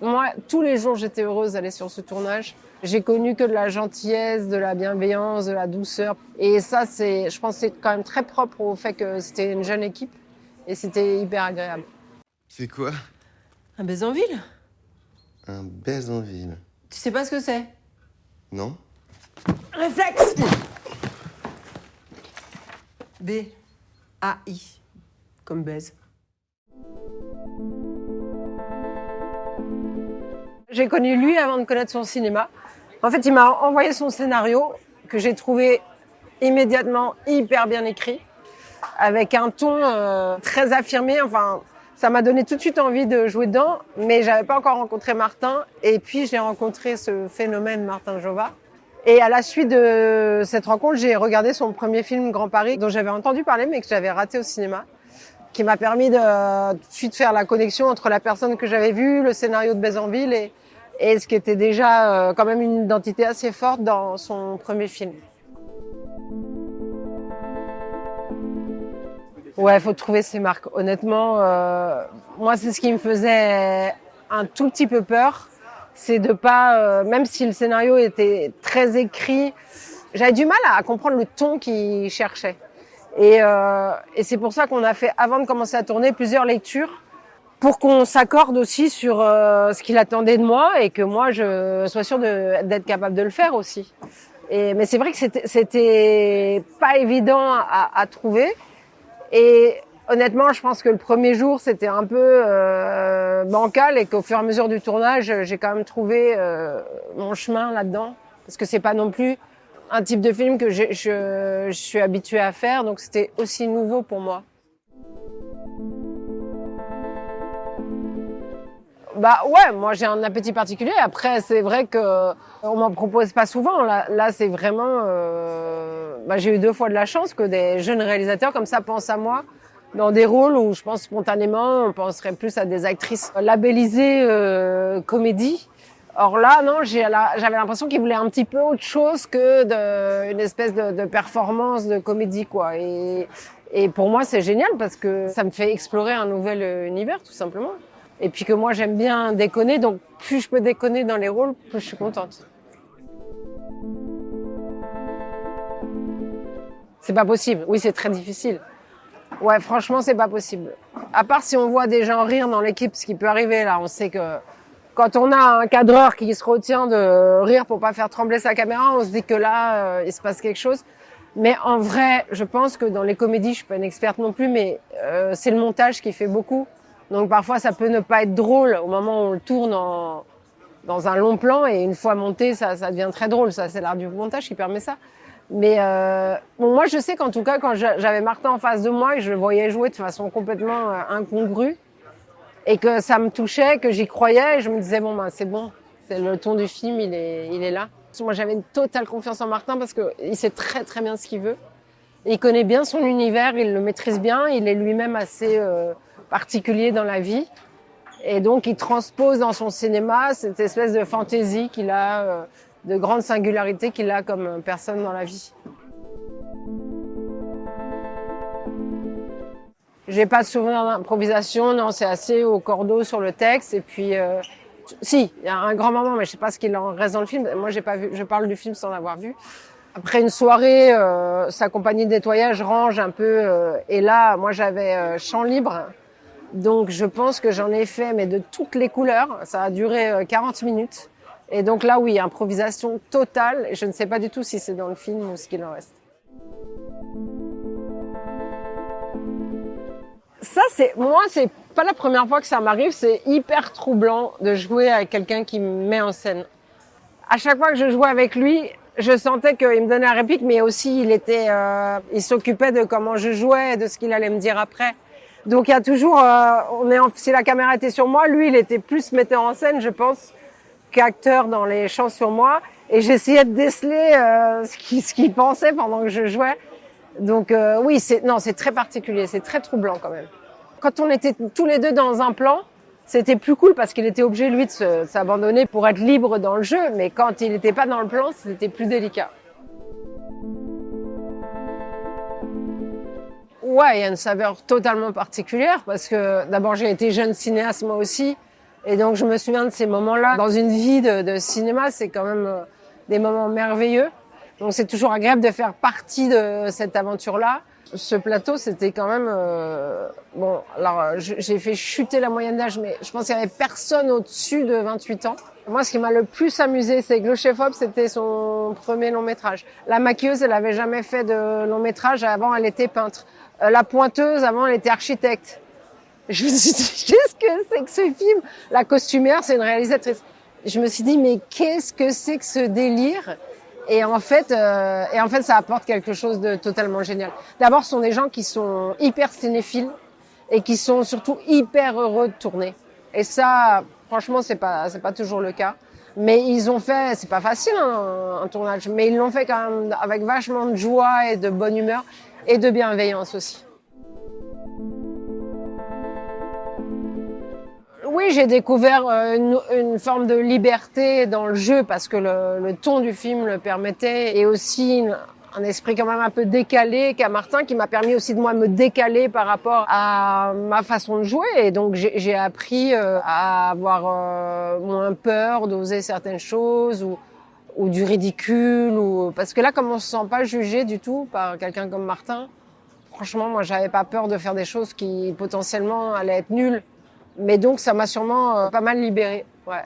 Moi, tous les jours, j'étais heureuse d'aller sur ce tournage. J'ai connu que de la gentillesse, de la bienveillance, de la douceur. Et ça, je pense que c'est quand même très propre au fait que c'était une jeune équipe. Et c'était hyper agréable. C'est quoi? Un baiser en ville? Un baise en ville. Tu sais pas ce que c'est? Non? Réflexe! B-A-I. Comme baise. J'ai connu lui avant de connaître son cinéma. En fait, il m'a envoyé son scénario que j'ai trouvé immédiatement hyper bien écrit, avec un ton très affirmé. Enfin, ça m'a donné tout de suite envie de jouer dedans, mais j'avais pas encore rencontré Martin. Et puis, j'ai rencontré ce phénomène Martin Jova. Et à la suite de cette rencontre, j'ai regardé son premier film Grand Paris, dont j'avais entendu parler, mais que j'avais raté au cinéma, qui m'a permis de tout de suite faire la connexion entre la personne que j'avais vue, le scénario de Baiser en ville et ce qui était déjà quand même une identité assez forte dans son premier film. Ouais, faut trouver ses marques. Honnêtement, moi, c'est ce qui me faisait un tout petit peu peur, c'est de pas, même si le scénario était très écrit, j'avais du mal à comprendre le ton qu'il cherchait. Et c'est pour ça qu'on a fait, avant de commencer à tourner, plusieurs lectures pour qu'on s'accorde aussi sur ce qu'il attendait de moi et que moi, je sois sûre d'être capable de le faire aussi. Mais c'est vrai que c'était pas évident à trouver. Et honnêtement, je pense que le premier jour, c'était un peu bancal et qu'au fur et à mesure du tournage, j'ai quand même trouvé mon chemin là-dedans. Parce que c'est pas non plus un type de film que je suis habituée à faire, donc c'était aussi nouveau pour moi. Bah ouais, moi j'ai un appétit particulier. Après, c'est vrai que on m'en propose pas souvent. Là c'est vraiment. J'ai eu 2 fois de la chance que des jeunes réalisateurs comme ça pensent à moi dans des rôles où je pense spontanément on penserait plus à des actrices labellisées comédie. Or là, non, j'avais l'impression qu'ils voulaient un petit peu autre chose que une espèce de performance de comédie, quoi. Et pour moi, c'est génial parce que ça me fait explorer un nouvel univers, tout simplement. Et puis que moi, j'aime bien déconner, donc plus je peux déconner dans les rôles, plus je suis contente. C'est pas possible. Oui, c'est très difficile. Ouais, franchement, c'est pas possible. À part si on voit des gens rire dans l'équipe, ce qui peut arriver là, on sait que quand on a un cadreur qui se retient de rire pour pas faire trembler sa caméra, on se dit que là, il se passe quelque chose. Mais en vrai, je pense que dans les comédies, je suis pas une experte non plus, mais c'est le montage qui fait beaucoup. Donc parfois, ça peut ne pas être drôle au moment où on le tourne dans un long plan, et une fois monté, ça devient très drôle. Ça, c'est l'art du montage qui permet ça. Mais moi, je sais qu'en tout cas, quand j'avais Martin en face de moi et je le voyais jouer de façon complètement incongrue, et que ça me touchait, que j'y croyais, et je me disais c'est bon, c'est le ton du film, il est là. Moi, j'avais une totale confiance en Martin parce que il sait très très bien ce qu'il veut. Il connaît bien son univers, il le maîtrise bien, il est lui-même assez particulier dans la vie, et donc il transpose dans son cinéma cette espèce de fantaisie qu'il a, de grande singularité qu'il a comme personne dans la vie. J'ai pas de souvenir d'improvisation, non, c'est assez au cordeau sur le texte. Et puis, si, il y a un grand moment, mais je sais pas ce qu'il en reste dans le film. Moi, j'ai pas vu, je parle du film sans l'avoir vu. Après une soirée, sa compagnie de nettoyage range un peu, et là, moi, j'avais champ libre. Donc, je pense que j'en ai fait, mais de toutes les couleurs. Ça a duré 40 minutes. Et donc là, oui, improvisation totale. Et je ne sais pas du tout si c'est dans le film ou ce qu'il en reste. Ça, c'est pas la première fois que ça m'arrive. C'est hyper troublant de jouer avec quelqu'un qui me met en scène. À chaque fois que je jouais avec lui, je sentais qu'il me donnait la réplique, mais aussi il s'occupait de comment je jouais et de ce qu'il allait me dire après. Donc il y a toujours, si la caméra était sur moi, lui, il était plus metteur en scène, je pense, qu'acteur dans les champs sur moi. Et j'essayais de déceler ce qu'il pensait pendant que je jouais. Donc oui, c'est très particulier, c'est très troublant quand même. Quand on était tous les deux dans un plan, c'était plus cool parce qu'il était obligé, lui, de s'abandonner pour être libre dans le jeu. Mais quand il n'était pas dans le plan, c'était plus délicat. Ouais, il y a une saveur totalement particulière parce que d'abord, j'ai été jeune cinéaste moi aussi. Et donc, je me souviens de ces moments-là. Dans une vie de cinéma, c'est quand même des moments merveilleux. Donc, c'est toujours agréable de faire partie de cette aventure-là. Ce plateau, c'était quand même... bon, alors, j'ai fait chuter la moyenne d'âge, mais je pense qu'il n'y avait personne au-dessus de 28 ans. Moi, ce qui m'a le plus amusé, c'est que le chef-op, c'était son premier long-métrage. La maquilleuse, elle avait jamais fait de long-métrage. Avant, elle était peintre. La pointeuse, avant, elle était architecte. Je me suis dit, qu'est-ce que c'est que ce film? La costumière, c'est une réalisatrice. Je me suis dit, mais qu'est-ce que c'est que ce délire? Et en fait, ça apporte quelque chose de totalement génial. D'abord, ce sont des gens qui sont hyper cinéphiles et qui sont surtout hyper heureux de tourner. Et ça, franchement, c'est pas toujours le cas. Mais ils ont fait, c'est pas facile un tournage, mais ils l'ont fait quand même avec vachement de joie et de bonne humeur et de bienveillance aussi. Oui, j'ai découvert une forme de liberté dans le jeu parce que le ton du film le permettait et aussi un esprit quand même un peu décalé qu'a Martin qui m'a permis aussi de moi me décaler par rapport à ma façon de jouer et donc j'ai appris à avoir moins peur d'oser certaines choses ou du ridicule ou parce que là comme on se sent pas jugé du tout par quelqu'un comme Martin, franchement moi j'avais pas peur de faire des choses qui potentiellement allaient être nulles. Mais donc, ça m'a sûrement pas mal libérée. Ouais.